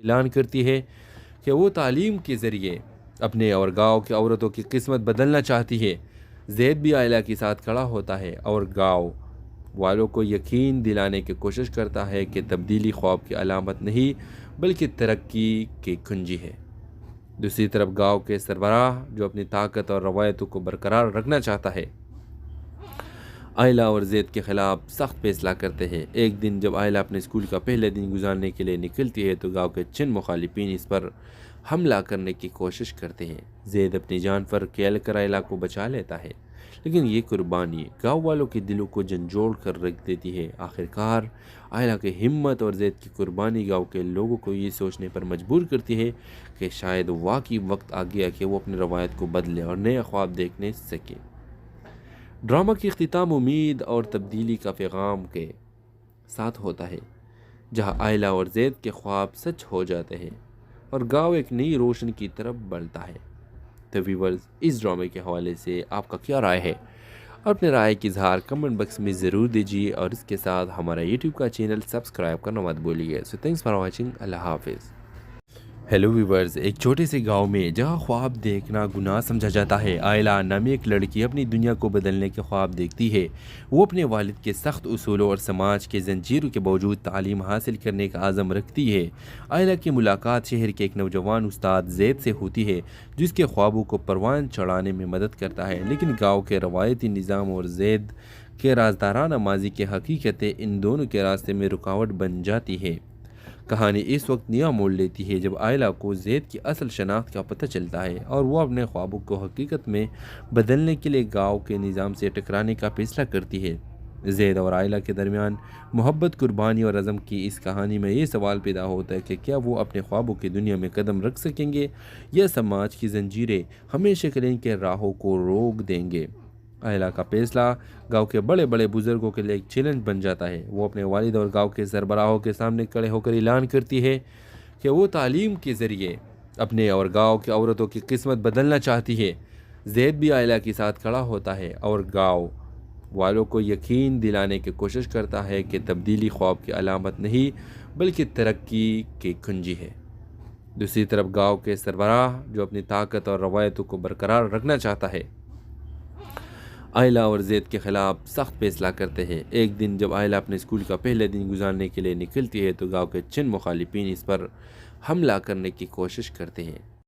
اعلان کرتی ہے کہ وہ تعلیم کے ذریعے اپنے اور گاؤں کی عورتوں کی قسمت بدلنا چاہتی ہے۔ زید بھی آئلہ کے ساتھ کھڑا ہوتا ہے اور گاؤں والوں کو یقین دلانے کی کوشش کرتا ہے کہ تبدیلی خواب کی علامت نہیں بلکہ ترقی کی کنجی ہے۔ دوسری طرف گاؤں کے سربراہ جو اپنی طاقت اور روایتوں کو برقرار رکھنا چاہتا ہے، آئلہ اور زید کے خلاف سخت فیصلہ کرتے ہیں۔ ایک دن جب آئلہ اپنے اسکول کا پہلے دن گزارنے کے لیے نکلتی ہے تو گاؤں کے چند مخالفین اس پر حملہ کرنے کی کوشش کرتے ہیں۔ زید اپنی جان پر کھیل کر آئلہ کو بچا لیتا ہے، لیکن یہ قربانی گاؤں والوں کے دلوں کو جھنجھوڑ کر رکھ دیتی ہے۔ آخرکار آئلہ کی ہمت اور زید کی قربانی گاؤں کے لوگوں کو یہ سوچنے پر مجبور کرتی ہے کہ شاید واقعی وقت آ گیا کہ وہ اپنی روایت کو بدلے اور نیا خواب دیکھنے سکے۔ ڈرامہ کی اختتام امید اور تبدیلی کا پیغام کے ساتھ ہوتا ہے، جہاں آئلہ اور زید کے خواب سچ ہو جاتے ہیں اور گاؤں ایک نئی روشنی کی طرف بڑھتا ہے۔ تو ویورز، اس ڈرامے کے حوالے سے آپ کا کیا رائے ہے؟ اپنے رائے کی اظہار کمنٹ باکس میں ضرور دیجیے اور اس کے ساتھ ہمارا یوٹیوب کا چینل سبسکرائب کرنا مت بھولیے۔ سو تھینکس فار واچنگ۔ اللہ حافظ۔ ہیلو ویورز، ایک چھوٹے سے گاؤں میں جہاں خواب دیکھنا گناہ سمجھا جاتا ہے، آئلہ نامی ایک لڑکی اپنی دنیا کو بدلنے کے خواب دیکھتی ہے۔ وہ اپنے والد کے سخت اصولوں اور سماج کے زنجیروں کے باوجود تعلیم حاصل کرنے کا عزم رکھتی ہے۔ آئلہ کی ملاقات شہر کے ایک نوجوان استاد زید سے ہوتی ہے، جس کے خوابوں کو پروان چڑھانے میں مدد کرتا ہے، لیکن گاؤں کے روایتی نظام اور زید کے رازدارانہ ماضی کی حقیقتیں ان دونوں کے راستے میں رکاوٹ بن جاتی ہے۔ کہانی اس وقت نیا موڑ لیتی ہے جب آئلہ کو زید کی اصل شناخت کا پتہ چلتا ہے اور وہ اپنے خوابوں کو حقیقت میں بدلنے کے لیے گاؤں کے نظام سے ٹکرانے کا فیصلہ کرتی ہے۔ زید اور آئلہ کے درمیان محبت، قربانی اور عزم کی اس کہانی میں یہ سوال پیدا ہوتا ہے کہ کیا وہ اپنے خوابوں کی دنیا میں قدم رکھ سکیں گے یا سماج کی زنجیریں ہمیشہ کے لیے ان کے راہوں کو روک دیں گے۔ آئلہ کا فیصلہ گاؤں کے بڑے بڑے بزرگوں کے لیے ایک چیلنج بن جاتا ہے۔ وہ اپنے والد اور گاؤں کے سربراہوں کے سامنے کھڑے ہو کر اعلان کرتی ہے کہ وہ تعلیم کے ذریعے اپنے اور گاؤں کی عورتوں کی قسمت بدلنا چاہتی ہے۔ زید بھی آئلہ کے ساتھ کھڑا ہوتا ہے اور گاؤں والوں کو یقین دلانے کی کوشش کرتا ہے کہ تبدیلی خواب کی علامت نہیں بلکہ ترقی کی کنجی ہے۔ دوسری طرف گاؤں کے سربراہ جو اپنی طاقت اور روایتوں کو برقرار رکھنا چاہتا ہے، آئلہ اور زید کے خلاف سخت فیصلہ کرتے ہیں۔ ایک دن جب آئلہ اپنے اسکول کا پہلے دن گزارنے کے لیے نکلتی ہے تو گاؤں کے چند مخالفین اس پر حملہ کرنے کی کوشش کرتے ہیں۔